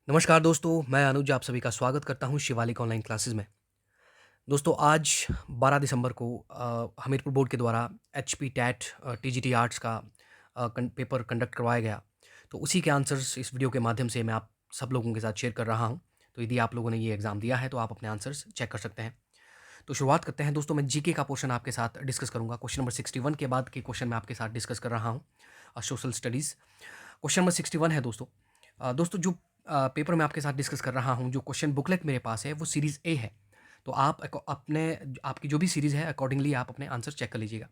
नमस्कार दोस्तों, मैं अनुज आप सभी का स्वागत करता हूँ शिवालिक ऑनलाइन क्लासेस में। दोस्तों आज 12 दिसंबर को हमीरपुर बोर्ड के द्वारा एचपी टैट टीजीटी आर्ट्स का पेपर कंडक्ट करवाया गया। तो उसी के आंसर्स इस वीडियो के माध्यम से मैं आप सब लोगों के साथ शेयर कर रहा हूँ। तो यदि आप लोगों ने ये एग्ज़ाम दिया है तो आप अपने आंसर्स चेक कर सकते हैं। तो शुरुआत करते हैं दोस्तों। मैं जीके का पोर्शन आपके साथ डिस्कस करूँगा। क्वेश्चन नंबर 61 के बाद के क्वेश्चन मैं आपके साथ डिस्कस कर रहा हूँ सोशल स्टडीज़। क्वेश्चन नंबर 61 है दोस्तों। दोस्तों जो पेपर मैं आपके साथ डिस्कस कर रहा हूँ, जो क्वेश्चन बुकलेट मेरे पास है वो सीरीज़ ए है। तो आप अपने आपकी जो भी सीरीज़ है अकॉर्डिंगली आप अपने आंसर चेक कर लीजिएगा।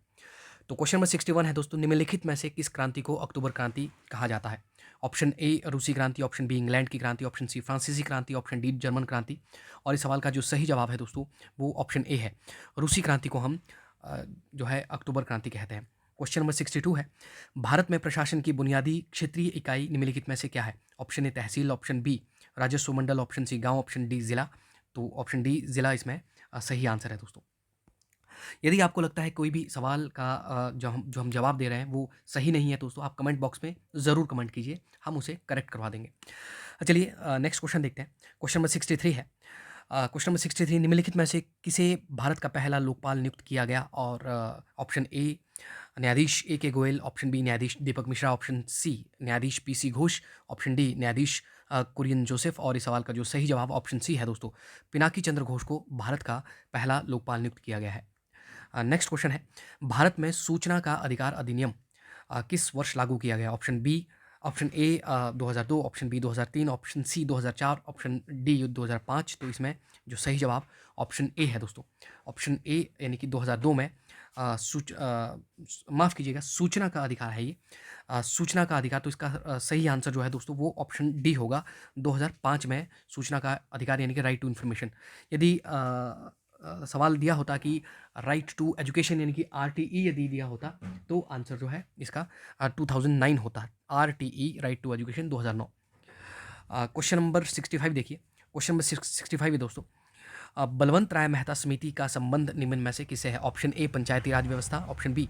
तो क्वेश्चन नंबर 61 है दोस्तों, निम्नलिखित में से किस क्रांति को अक्टूबर क्रांति कहा जाता है? ऑप्शन ए रूसी क्रांति, ऑप्शन बी इंग्लैंड की क्रांति, ऑप्शन सी फ्रांसीसी क्रांति, ऑप्शन डी जर्मन क्रांति। और इस सवाल का जो सही जवाब है दोस्तों वो ऑप्शन ए है। रूसी क्रांति को हम जो है अक्टूबर क्रांति कहते हैं। क्वेश्चन नंबर 62 है, भारत में प्रशासन की बुनियादी क्षेत्रीय इकाई निम्नलिखित में से क्या है? ऑप्शन ए तहसील, ऑप्शन बी राजस्व मंडल, ऑप्शन सी गांव, ऑप्शन डी जिला। तो ऑप्शन डी जिला इसमें सही आंसर है दोस्तों। यदि आपको लगता है कोई भी सवाल का जो हम जवाब दे रहे हैं वो सही नहीं है दोस्तों, आप कमेंट बॉक्स में ज़रूर कमेंट कीजिए, हम उसे करेक्ट करवा देंगे। चलिए नेक्स्ट क्वेश्चन देखते हैं। क्वेश्चन नंबर 63 है। क्वेश्चन नंबर 63, निम्नलिखित में से किसे भारत का पहला लोकपाल नियुक्त किया गया? और ऑप्शन ए न्यायाधीश ए के गोयल, ऑप्शन बी न्यायाधीश दीपक मिश्रा, ऑप्शन सी न्यायाधीश पीसी घोष, ऑप्शन डी न्यायाधीश कुरियन जोसेफ। और इस सवाल का जो सही जवाब ऑप्शन सी है दोस्तों, पिनाकी चंद्र घोष को भारत का पहला लोकपाल नियुक्त किया गया है। नेक्स्ट क्वेश्चन है, भारत में सूचना का अधिकार अधिनियम किस वर्ष लागू किया गया? Option B option A 2002, option B 2003, option C 2004, option D 2005। तो इसमें जो सही जवाब ऑप्शन ए है दोस्तों। ऑप्शन ए यानी कि 2002 में माफ़ कीजिएगा, सूचना का अधिकार है ये। सूचना का अधिकार, तो इसका सही आंसर जो है दोस्तों वो ऑप्शन डी होगा। 2005 में सूचना का अधिकार यानी कि राइट टू इन्फॉर्मेशन। यदि सवाल दिया होता कि राइट टू एजुकेशन यानी कि आरटीई यदि दिया होता तो आंसर जो है इसका 2009 होता है। RTE right to education 2009। Question number 65 देखिए। क्वेश्चन नंबर 65 है दोस्तों, बलवंत राय मेहता समिति का संबंध निम्न में से किससे है? ऑप्शन ए पंचायती राज व्यवस्था, ऑप्शन बी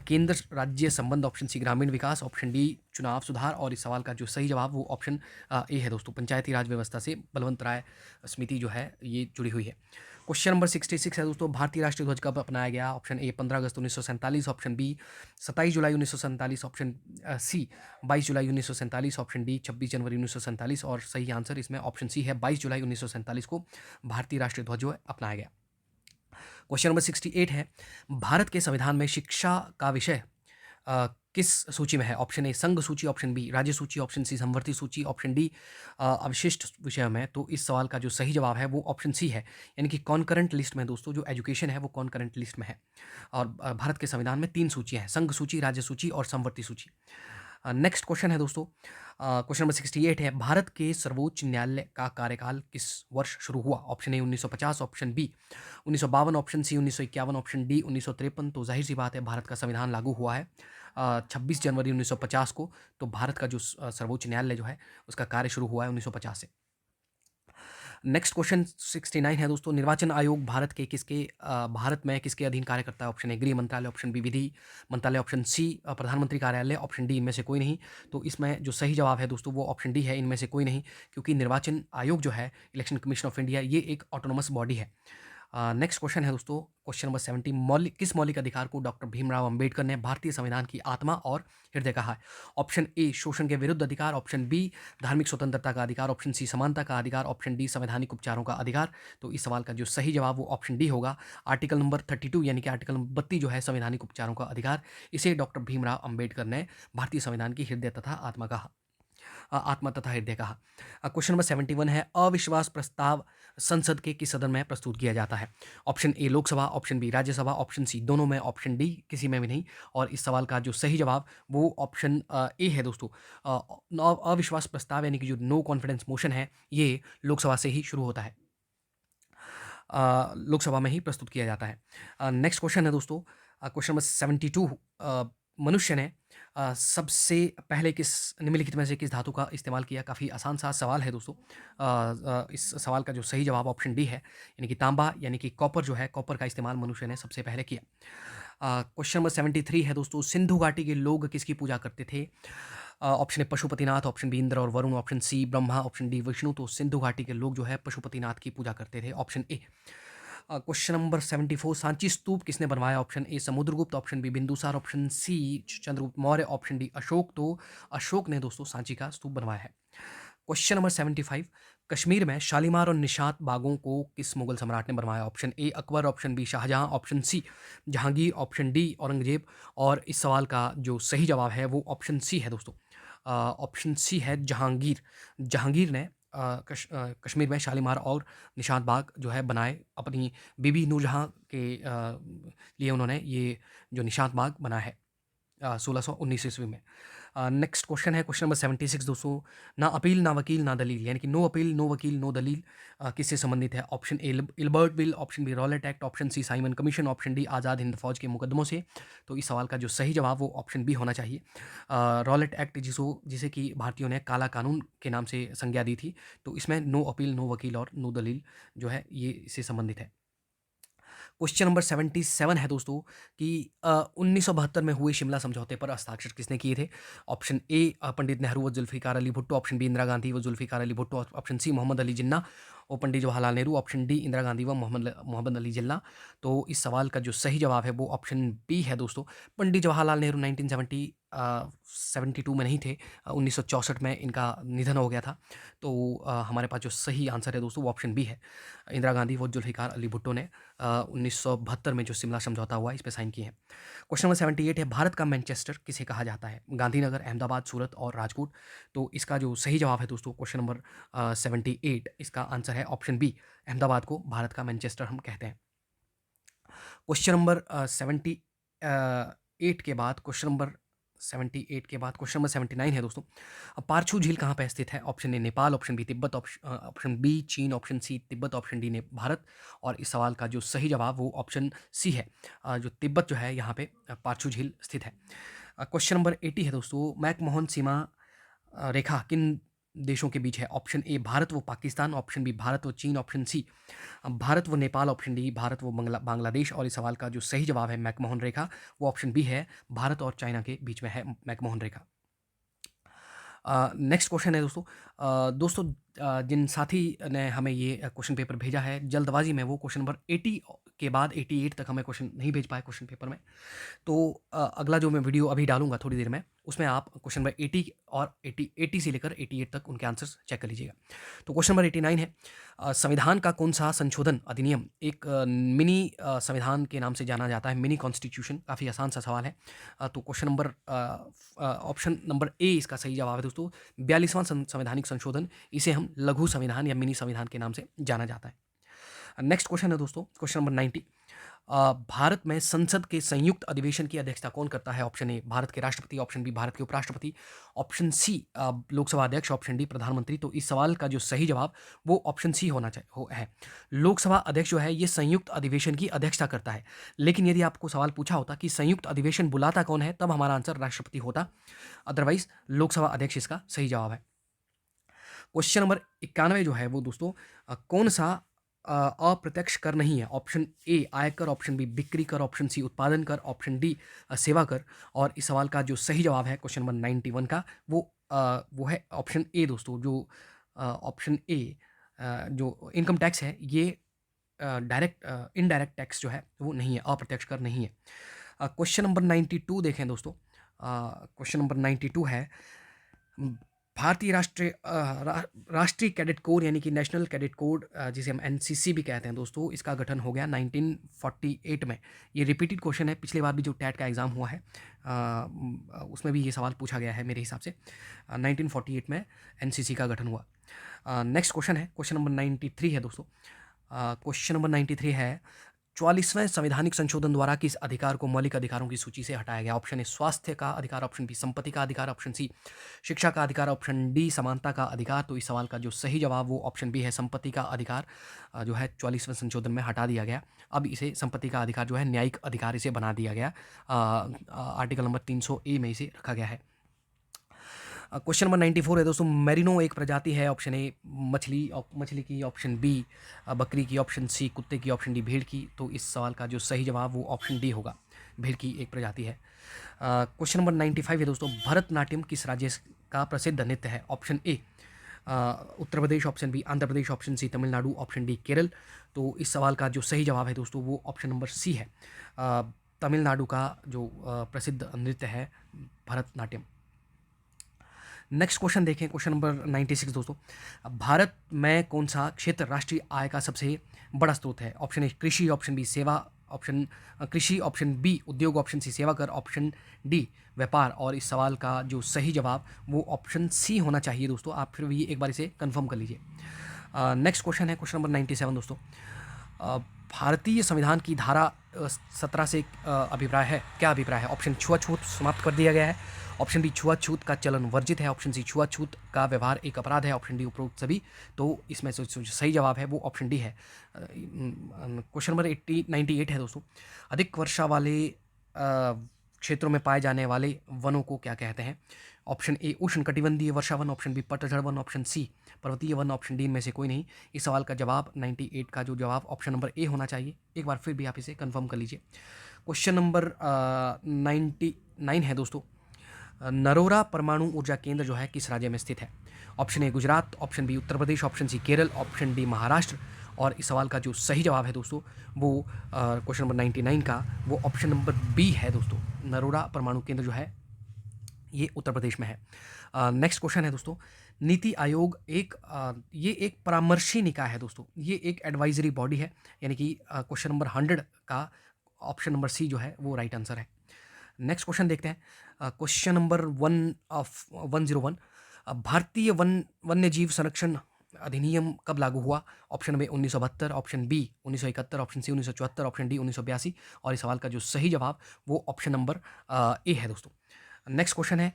केंद्र राज्य संबंध, ऑप्शन सी ग्रामीण विकास, ऑप्शन डी चुनाव सुधार। और इस सवाल का जो सही जवाब वो ऑप्शन ए है दोस्तों, पंचायती राज व्यवस्था से बलवंत राय समिति जो है ये जुड़ी हुई है। क्वेश्चन नंबर 66 है दोस्तों, भारतीय राष्ट्रीय ध्वज कब अपनाया गया? ऑप्शन ए 15 अगस्त 1947, ऑप्शन बी 27 जुलाई 1947, ऑप्शन सी 22 जुलाई 1947, ऑप्शन डी 26 जनवरी 1947। और सही आंसर इसमें ऑप्शन सी है, 22 जुलाई 1947 को भारतीय राष्ट्रीय ध्वज जो है अपनाया गया। क्वेश्चन नंबर 68 है, भारत के संविधान में शिक्षा का विषय किस सूची में है? ऑप्शन ए संघ सूची, ऑप्शन बी राज्य सूची, ऑप्शन सी समवर्ती सूची, ऑप्शन डी अवशिष्ट विषय में। तो इस सवाल का जो सही जवाब है वो ऑप्शन सी है, यानी कि कॉन्करेंट लिस्ट में दोस्तों जो एजुकेशन है वो कॉन्करेंट लिस्ट में है। और भारत के संविधान में 3 सूचियाँ हैं, संघ सूची, राज्य सूची और समवर्ती सूची। नेक्स्ट क्वेश्चन है दोस्तों, क्वेश्चन नंबर 68 है, भारत के सर्वोच्च न्यायालय का कार्यकाल किस वर्ष शुरू हुआ? Option A 1950, option B 1952, option C 1951, option D 1953। तो जाहिर सी बात है भारत का संविधान लागू हुआ है 26 जनवरी 1950 को। तो भारत का जो सर्वोच्च न्यायालय जो है उसका कार्य शुरू हुआ है 1950 से। नेक्स्ट क्वेश्चन 69 है दोस्तों, निर्वाचन आयोग भारत में किसके अधीन कार्य करता है? ऑप्शन ए गृह मंत्रालय, ऑप्शन बी विधि मंत्रालय, ऑप्शन सी प्रधानमंत्री कार्यालय, ऑप्शन डी इनमें से कोई नहीं। तो इसमें जो सही जवाब है दोस्तों वो ऑप्शन डी है, इनमें से कोई नहीं, क्योंकि निर्वाचन आयोग जो है इलेक्शन कमीशन ऑफ इंडिया ये एक ऑटोनोमस बॉडी है। नेक्स्ट क्वेश्चन है दोस्तों, क्वेश्चन नंबर 70, किस मौलिक अधिकार को डॉक्टर भीमराव अंबेडकर ने भारतीय संविधान की आत्मा और हृदय कहा है? ऑप्शन ए शोषण के विरुद्ध अधिकार, ऑप्शन बी धार्मिक स्वतंत्रता का अधिकार, ऑप्शन सी समानता का अधिकार, ऑप्शन डी संवैधानिक उपचारों का अधिकार। तो इस सवाल का जो सही जवाब वो ऑप्शन डी होगा, आर्टिकल नंबर 32 यानी कि आर्टिकल नंबर 32 जो है संवैधानिक उपचारों का अधिकार, इसे डॉक्टर भीमराव अंबेडकर ने भारतीय संविधान की हृदय तथा आत्मा कहा, आत्मा तथा हृदय कहा। क्वेश्चन नंबर 71 है, अविश्वास प्रस्ताव संसद के किस सदन में प्रस्तुत किया जाता है? Option A Lok Sabha, option B Rajya Sabha, option C दोनों में, ऑप्शन डी किसी में भी नहीं। और इस सवाल का जो सही जवाब वो ऑप्शन ए है दोस्तों। अविश्वास प्रस्ताव यानी कि जो नो कॉन्फिडेंस मोशन है ये लोकसभा से ही शुरू होता है, लोकसभा में ही प्रस्तुत किया जाता है। नेक्स्ट क्वेश्चन है दोस्तों, क्वेश्चन नंबर 72, मनुष्य ने सबसे पहले किस निम्नलिखित में से किस धातु का इस्तेमाल किया? काफ़ी आसान सा सवाल है दोस्तों। इस सवाल का जो सही जवाब ऑप्शन डी है, यानी कि तांबा यानी कि कॉपर जो है, कॉपर का इस्तेमाल मनुष्य ने सबसे पहले किया। क्वेश्चन नंबर 73 है दोस्तों, सिंधु घाटी के लोग किसकी पूजा करते थे? Option A Pashupatinath, option B Indra और Varun, option C Brahma, option D Vishnu. तो सिंधु घाटी के लोग जो है पशुपतिनाथ की पूजा करते थे, option A. Question number 74, Sanchi stupa किसने बनवाया? Option A Samudragupta, option B Bindusara, option C Chandragupta Maurya, option D Ashoka. तो अशोक ने दोस्तों सांची का स्तूप बनवाया है। क्वेश्चन नंबर 75, कश्मीर में शालीमार और निशात बागों को किस मुगल सम्राट ने बनवाया? Option A Akbar, option B Shah Jahan, option C Jahangir, option D Aurangzeb. और इस सवाल का जो सही जवाब है वो ऑप्शन सी है दोस्तों। ऑप्शन सी है जहांगीर। जहांगीर ने कश्मीर में शालीमार और निशात बाग जो है बनाए, अपनी बीबी नूरजहां के लिए उन्होंने ये जो निशात बाग बनाया है 1619 ईस्वी में। नेक्स्ट क्वेश्चन है क्वेश्चन नंबर 76 दोस्तों, ना अपील ना वकील ना दलील, यानी कि नो अपील नो वकील नो दलील किससे संबंधित है? Option A Ilbert bill, option B Rowlatt act, option C Simon commission, option D Azad Hind Fauj के मुकदमों से। तो इस सवाल का जो सही जवाब वो ऑप्शन बी होना चाहिए। रॉलेट एक्ट जिसे कि भारतीयों ने काला कानून के नाम से संज्ञा दी थी, तो इसमें नो अपील नो वकील और नो दलील जो है ये इससे संबंधित है। क्वेश्चन नंबर 77 है दोस्तों कि 1972 में हुए शिमला समझौते पर हस्ताक्षर किसने किए थे? ऑप्शन ए पंडित नेहरू व जुल्फिकार अली भुट्टो, ऑप्शन बी इंदिरा गांधी व जुल्फिकार अली भुट्टो, ऑप्शन सी मोहम्मद अली जिन्ना और पंडित जवाहरलाल नेहरू, ऑप्शन डी इंदिरा गांधी व मोहम्मद अली जिन्ना। तो इस सवाल का जो सही जवाब है वो ऑप्शन बी है दोस्तों। पंडित जवाहरलाल नेहरू 1972 में नहीं थे, 1964 में इनका निधन हो गया था। तो हमारे पास जो सही आंसर है दोस्तों वो ऑप्शन बी है। इंदिरा गांधी व जुल्फिकार अली भुट्टो ने 1972 में जो शिमला समझौता हुआ इस पर साइन किए हैं। क्वेश्चन नंबर 78 है, भारत का मैनचेस्टर किसे कहा जाता है? गांधीनगर, अहमदाबाद, सूरत और राजकोट। तो इसका जो सही जवाब है दोस्तों क्वेश्चन नंबर 78, इसका आंसर है ऑप्शन बी, अहमदाबाद को भारत का मैनचेस्टर हम कहते हैं। क्वेश्चन नंबर 78 के बाद क्वेश्चन नंबर 78 के बाद क्वेश्चन नंबर 79 है दोस्तों। पारछू झील कहाँ पे स्थित है? Option A Nepal, option B Tibet, option B China, option C Tibet, option D ने भारत। और इस सवाल का जो सही जवाब वो ऑप्शन सी है, जो तिब्बत जो है यहाँ पे पारछू झील स्थित है। क्वेश्चन नंबर 80 है दोस्तों, मैकमोहन सीमा रेखा किन देशों के बीच है? ऑप्शन ए भारत व पाकिस्तान, ऑप्शन बी भारत व चीन, ऑप्शन सी भारत व नेपाल, ऑप्शन डी भारत व बांग्लादेश। और इस सवाल का जो सही जवाब है मैकमोहन रेखा वो ऑप्शन बी है, भारत और चाइना के बीच में है मैकमोहन रेखा। नेक्स्ट क्वेश्चन है दोस्तों। जिन साथी ने हमें ये क्वेश्चन पेपर भेजा है जल्दबाजी में, वो क्वेश्चन नंबर 80 के बाद 88 तक हमें क्वेश्चन नहीं भेज पाए क्वेश्चन पेपर में। तो अगला जो मैं वीडियो अभी डालूंगा थोड़ी देर में, उसमें आप क्वेश्चन नंबर 80 और 80 से लेकर 88 तक उनके आंसर्स चेक कर लीजिएगा। तो क्वेश्चन नंबर 89 है, संविधान का कौन सा संशोधन अधिनियम एक मिनी संविधान के नाम से जाना जाता है? मिनी कॉन्स्टिट्यूशन, काफ़ी आसान सा सवाल है। तो question number option number A इसका सही जवाब है दोस्तों, 42वां संवैधानिक संशोधन। इसे हम लघु संविधान या मिनी संविधान के नाम से जाना जाता है। नेक्स्ट क्वेश्चन है दोस्तों क्वेश्चन नंबर 90, भारत में संसद के संयुक्त अधिवेशन की अध्यक्षता कौन करता है? ऑप्शन ए भारत के राष्ट्रपति, ऑप्शन बी भारत के उपराष्ट्रपति, ऑप्शन सी लोकसभा अध्यक्ष, ऑप्शन डी प्रधानमंत्री। तो इस सवाल का जो सही जवाब वो ऑप्शन सी होना चाहिए है। लोकसभा अध्यक्ष जो है ये संयुक्त अधिवेशन की अध्यक्षता करता है। लेकिन यदि आपको सवाल पूछा होता कि संयुक्त अधिवेशन बुलाता कौन है, तब हमारा आंसर राष्ट्रपति होता। अदरवाइज लोकसभा अध्यक्ष इसका सही जवाब है। क्वेश्चन नंबर 91 जो है वो दोस्तों, कौन सा अप्रत्यक्ष कर नहीं है? ऑप्शन ए आयकर, ऑप्शन बी बिक्री कर, ऑप्शन सी उत्पादन कर, ऑप्शन डी सेवा कर। और इस सवाल का जो सही जवाब है क्वेश्चन नंबर 91 का वो है ऑप्शन ए दोस्तों, जो ऑप्शन ए जो इनकम टैक्स है ये डायरेक्ट इनडायरेक्ट टैक्स जो है वो नहीं है, अप्रत्यक्ष कर नहीं है। क्वेश्चन नंबर 92 देखें दोस्तों। क्वेश्चन नंबर 92 है, भारतीय राष्ट्रीय कैडेट कोर यानी कि नेशनल कैडेट कोड जिसे हम एनसीसी भी कहते हैं दोस्तों, इसका गठन हो गया 1948 में। ये रिपीटेड क्वेश्चन है, पिछली बार भी जो टैट का एग्ज़ाम हुआ है उसमें भी ये सवाल पूछा गया है मेरे हिसाब से। 1948 में एनसीसी का गठन हुआ। नेक्स्ट क्वेश्चन है क्वेश्चन नंबर 93 है दोस्तों। क्वेश्चन नंबर 93 है, 44वें संवैधानिक संशोधन द्वारा किस अधिकार को मौलिक अधिकारों की सूची से हटाया गया? ऑप्शन ए स्वास्थ्य का अधिकार, ऑप्शन बी संपत्ति का अधिकार, ऑप्शन सी शिक्षा का अधिकार, ऑप्शन डी समानता का अधिकार। तो इस सवाल का जो सही जवाब वो ऑप्शन बी है, संपत्ति का अधिकार जो है 44वें संशोधन में हटा दिया गया। अब इसे संपत्ति का अधिकार जो है न्यायिक अधिकार इसे बना दिया गया। आर्टिकल नंबर 300A में इसे रखा गया है। क्वेश्चन नंबर 94 है दोस्तों, मेरिनो एक प्रजाति है। ऑप्शन ए मछली की, ऑप्शन बी बकरी की, ऑप्शन सी कुत्ते की, ऑप्शन डी भेड़ की। तो इस सवाल का जो सही जवाब वो ऑप्शन डी होगा, भेड़ की एक प्रजाति है। क्वेश्चन नंबर 95 है दोस्तों, भरतनाट्यम किस राज्य का प्रसिद्ध नृत्य है? Option A Uttar Pradesh, option B Andhra Pradesh, option C Tamil Nadu, option D Kerala. तो इस सवाल का जो सही जवाब है दोस्तों वो ऑप्शन नंबर सी है। तमिलनाडु का जो प्रसिद्ध नृत्य है भरतनाट्यम। नेक्स्ट क्वेश्चन देखें, क्वेश्चन नंबर 96 दोस्तों, भारत में कौन सा क्षेत्र राष्ट्रीय आय का सबसे बड़ा स्रोत है? ऑप्शन ए कृषि, ऑप्शन बी सेवा, ऑप्शन कृषि, ऑप्शन बी उद्योग, ऑप्शन सी सेवा कर, ऑप्शन डी व्यापार। और इस सवाल का जो सही जवाब वो ऑप्शन सी होना चाहिए दोस्तों। आप फिर भी एक बार इसे कंफर्म कर लीजिए। नेक्स्ट क्वेश्चन है क्वेश्चन नंबर 97 दोस्तों, अ, भारतीय संविधान की धारा 17 से अभिप्राय है, क्या अभिप्राय है? ऑप्शन छुआछूत समाप्त कर दिया गया है, ऑप्शन बी छुआछूत का चलन वर्जित है, ऑप्शन सी छुआछूत का व्यवहार एक अपराध है, ऑप्शन डी उपरोक्त सभी। तो इसमें से जो सही जवाब है वो ऑप्शन डी है। क्वेश्चन नंबर 98 है दोस्तों, अधिक वर्षा वाले क्षेत्रों में पाए जाने वाले वनों को क्या कहते हैं? ऑप्शन ए उष्णकटिबंधीय वर्षा वन, ऑप्शन बी पतझड़ वन, ऑप्शन सी पर्वतीय वन, ऑप्शन डी में से कोई नहीं। इस सवाल का जवाब 98 का जो जवाब ऑप्शन नंबर ए होना चाहिए। एक बार फिर भी आप इसे कंफर्म कर लीजिए। क्वेश्चन नंबर 99 है दोस्तों, नरोरा परमाणु ऊर्जा केंद्र जो है किस राज्य में स्थित है? Option A Gujarat, option B Uttar Pradesh, option C Kerala, option D Maharashtra. और इस सवाल का जो सही जवाब है दोस्तों वो क्वेश्चन नंबर 99 का वो ऑप्शन नंबर बी है दोस्तों। नरोरा परमाणु केंद्र जो है ये उत्तर प्रदेश में है। नेक्स्ट क्वेश्चन है दोस्तों, नीति आयोग ये एक परामर्शी निकाय है दोस्तों, ये एक एडवाइजरी बॉडी है, यानी कि क्वेश्चन नंबर 100 का ऑप्शन नंबर सी जो है वो राइट आंसर है। नेक्स्ट क्वेश्चन देखते हैं, क्वेश्चन नंबर 101, भारतीय वन्यजीव संरक्षण अधिनियम कब लागू हुआ? Option A 1972, option B 1971, option C 1974, option D 1982। और इस सवाल का जो सही जवाब वो ऑप्शन नंबर ए है दोस्तों। नेक्स्ट क्वेश्चन है,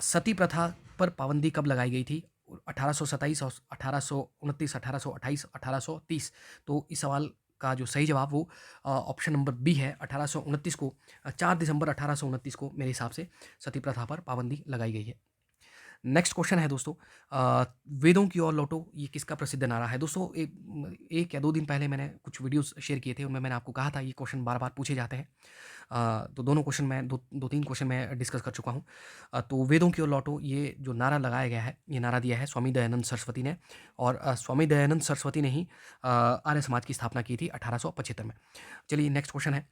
सती प्रथा पर पाबंदी कब लगाई गई थी? 1827 और 1829, 1828, 1830। तो इस सवाल का जो सही जवाब वो ऑप्शन नंबर बी है। 1829 को 4 दिसंबर 1829 को मेरे हिसाब से सती प्रथा पर पाबंदी लगाई गई है। नेक्स्ट क्वेश्चन है दोस्तों, वेदों की ओर लौटो ये किसका प्रसिद्ध नारा है? दोस्तों एक या 2 दिन पहले मैंने कुछ वीडियोस शेयर किए थे, उनमें मैंने आपको कहा था ये क्वेश्चन बार बार पूछे जाते हैं। तो दोनों क्वेश्चन मैं दो तीन क्वेश्चन मैं डिस्कस कर चुका हूँ। तो वेदों की ओर लौटो ये जो नारा लगाया गया है, ये नारा दिया है स्वामी दयानंद सरस्वती ने। और स्वामी दयानंद सरस्वती ने ही आर्य समाज की स्थापना की थी 1875 में। चलिए नेक्स्ट क्वेश्चन है,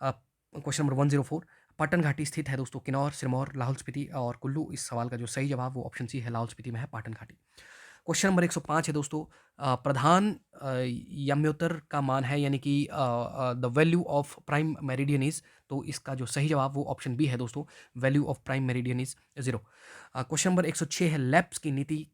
क्वेश्चन नंबर 104, पाटन घाटी स्थित है दोस्तों किन्नौर, सिरमौर, लाहौल स्पीति और कुल्लू। इस सवाल का जो सही जवाब वो ऑप्शन सी है, लाहौल स्पीति में है पाटन घाटी। क्वेश्चन नंबर 105 है दोस्तों, प्रधान याम्योत्तर का मान है, यानी कि the value of prime meridian is. तो इसका जो सही जवाब वो ऑप्शन बी है दोस्तों, value of prime meridian is 0। Question number 106 है, लैप्स की नीति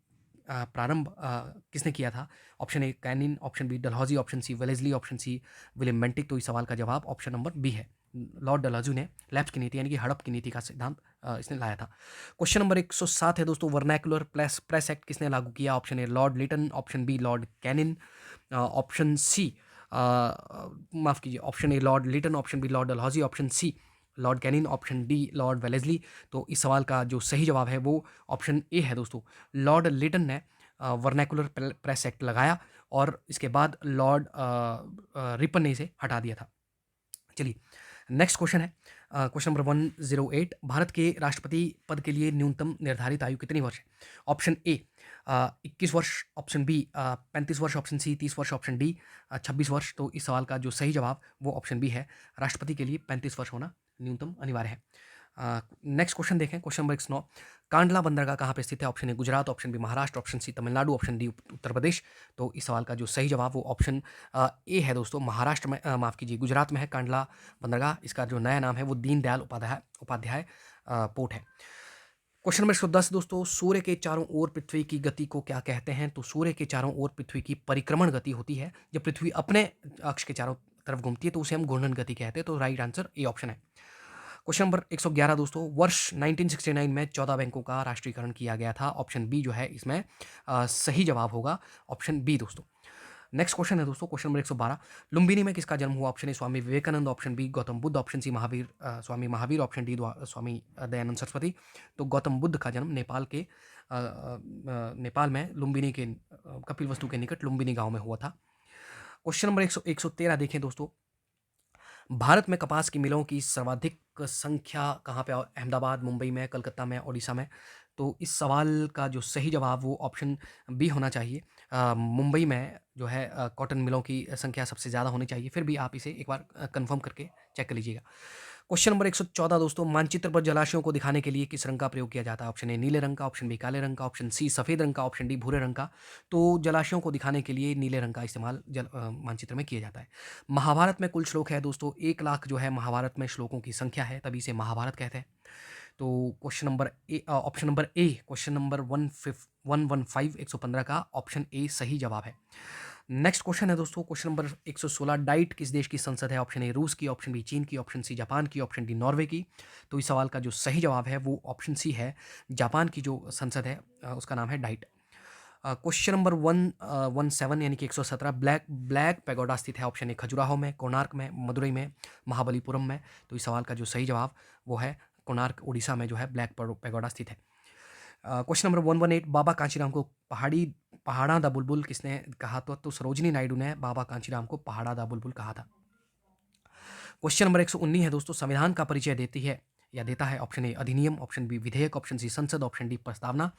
प्रारंभ किसने किया था? Option A Canning, option B Dalhousie, option C Wellesley, option C William Bentinck. तो इस सवाल का जवाब ऑप्शन नंबर बी है, लॉर्ड डलहौजी ने लैप्स की नीति यानी कि हड़प की नीति का सिद्धांत इसने लाया था। क्वेश्चन नंबर 107 है दोस्तों, वर्नैकुलर प्रेस एक्ट किसने लागू किया? Option A lord Lytton, option B lord Canning, option C माफ कीजिए, option A lord Lytton, option B lord Dalhousie, option C lord Canning, option D lord Wellesley. तो इस सवाल का जो सही जवाब है वो ऑप्शन ए है दोस्तों, लॉर्ड लिटन ने वर्नैकुलर प्रेस एक्ट लगाया और इसके बाद लॉर्ड रिपन ने इसे हटा दिया था। चलिए नेक्स्ट क्वेश्चन है, क्वेश्चन नंबर 108, भारत के राष्ट्रपति पद के लिए न्यूनतम निर्धारित आयु कितनी वर्ष है? ऑप्शन ए 21 वर्ष, ऑप्शन बी 35 वर्ष, ऑप्शन सी 30 वर्ष, ऑप्शन डी 26 वर्ष। तो इस सवाल का जो सही जवाब वो ऑप्शन बी है, राष्ट्रपति के लिए 35 वर्ष होना न्यूनतम अनिवार्य है। नेक्स्ट क्वेश्चन देखें, क्वेश्चन नंबर 109, कांडला बंदरगाह कहाँ पे स्थित है? Option A Gujarat, option B Maharashtra, option C Tamil Nadu, option D Uttar Pradesh. तो इस सवाल का जो सही जवाब वो ऑप्शन ए है दोस्तों, महाराष्ट्र में माफ़ कीजिए गुजरात में है कांडला बंदरगाह। इसका जो नया नाम है वो दीनदयाल उपाध्याय पोर्ट है। क्वेश्चन नंबर 110 दोस्तों, सूर्य के चारों ओर पृथ्वी की गति को क्या कहते हैं? तो सूर्य के चारों ओर पृथ्वी की परिक्रमण गति होती है। जब पृथ्वी अपने अक्ष के चारों तरफ घूमती है तो उसे हम घूर्णन गति कहते हैं। तो राइट आंसर ए ऑप्शन है। क्वेश्चन नंबर 111 दोस्तों, वर्ष 1969 में 14 बैंकों का राष्ट्रीयकरण किया गया था। ऑप्शन बी जो है इसमें सही जवाब होगा, ऑप्शन बी दोस्तों। नेक्स्ट क्वेश्चन है दोस्तों, क्वेश्चन नंबर 112, लुम्बिनी में किसका जन्म हुआ? Option A Swami Vivekananda, option B Gautam Buddha, option C Swami Mahavir, option D Swami Dayanand Saraswati. तो गौतम बुद्ध का जन्म नेपाल में लुम्बिनी के कपिलवस्तु के निकट लुम्बिनी गांव में हुआ था। क्वेश्चन नंबर 113 देखें दोस्तों, भारत में कपास की मिलों की सर्वाधिक संख्या कहाँ पे? अहमदाबाद, मुंबई में, कलकत्ता में, ओडिशा में। तो इस सवाल का जो सही जवाब वो ऑप्शन बी होना चाहिए। मुंबई में जो है कॉटन मिलों की संख्या सबसे ज़्यादा होनी चाहिए। फिर भी आप इसे एक बार कन्फर्म करके चेक कर लीजिएगा। क्वेश्चन नंबर 114 दोस्तों, मानचित्र पर जलाशयों को दिखाने के लिए किस रंग का प्रयोग किया जाता है? ऑप्शन ए नीले रंग का, ऑप्शन बी काले रंग का, ऑप्शन सी सफ़ेद रंग का, ऑप्शन डी भूरे रंग का। तो जलाशयों को दिखाने के लिए नीले रंग का इस्तेमाल मानचित्र में किया जाता है। महाभारत में कुल श्लोक है दोस्तों 1 लाख जो है महाभारत में श्लोकों की संख्या है, तभी इसे महाभारत कहते हैं। तो question number A, option number A, question number 115 का ऑप्शन ए सही जवाब है। नेक्स्ट क्वेश्चन है दोस्तों, क्वेश्चन नंबर 116, डाइट किस देश की संसद है? ऑप्शन ए रूस की, ऑप्शन बी चीन की, ऑप्शन सी जापान की, ऑप्शन डी नॉर्वे की। तो इस सवाल का जो सही जवाब है वो ऑप्शन सी है, जापान की जो संसद है उसका नाम है डाइट। क्वेश्चन नंबर 117 यानी कि 117, ब्लैक ब्लैक पैगोडा स्थित है? ऑप्शन ए खजुराहो में, कोणार्क में, मदुरई में, महाबलीपुरम में। तो इस सवाल का जो सही जवाब वो है कोणार्क, उड़ीसा में जो है ब्लैक पैगोडा स्थित है। क्वेश्चन नंबर 118, बाबा कांचीराम को पहाड़ा दा बुलबुल किसने कहा? तो सरोजिनी नायडू ने बाबा कांचीराम को पहाड़ा दा बुलबुल कहा था। क्वेश्चन नंबर 119 है दोस्तों, संविधान का परिचय देती है या देता है? ऑप्शन ए अधिनियम, ऑप्शन बी विधेयक, ऑप्शन सी संसद, ऑप्शन डी प्रस्तावना।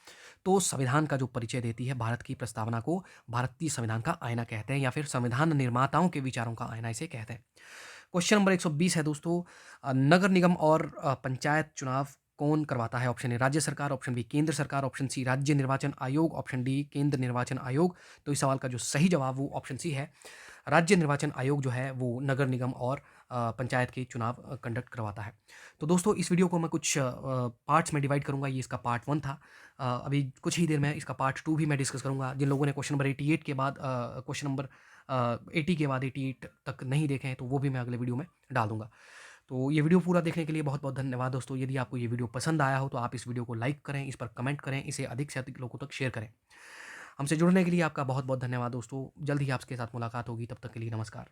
तो संविधान का जो परिचय देती है भारत की प्रस्तावना को भारतीय संविधान का आईना कहते हैं, या फिर संविधान निर्माताओं के विचारों का आईना इसे कहते हैं। क्वेश्चन नंबर 120 है दोस्तों, नगर निगम और पंचायत चुनाव कौन करवाता है? ऑप्शन ए राज्य सरकार, ऑप्शन बी केंद्र सरकार, ऑप्शन सी राज्य निर्वाचन आयोग, ऑप्शन डी केंद्र निर्वाचन आयोग। तो इस सवाल का जो सही जवाब वो ऑप्शन सी है, राज्य निर्वाचन आयोग जो है वो नगर निगम और पंचायत के चुनाव कंडक्ट करवाता है। तो दोस्तों इस वीडियो को मैं कुछ पार्ट्स में डिवाइड करूंगा। ये इसका पार्ट 1 था। अभी कुछ ही देर में इसका पार्ट 2 भी मैं डिस्कस करूंगा। जिन लोगों ने क्वेश्चन नंबर 88 के बाद क्वेश्चन नंबर 80 के बाद 88 तक नहीं देखे हैं तो वो भी मैं अगले वीडियो में डाल दूंगा। तो ये वीडियो पूरा देखने के लिए बहुत बहुत धन्यवाद दोस्तों। यदि आपको ये वीडियो पसंद आया हो तो आप इस वीडियो को लाइक करें, इस पर कमेंट करें, इसे अधिक से अधिक लोगों तक शेयर करें। हमसे जुड़ने के लिए आपका बहुत बहुत धन्यवाद दोस्तों। जल्द ही आपके साथ मुलाकात होगी, तब तक के लिए नमस्कार।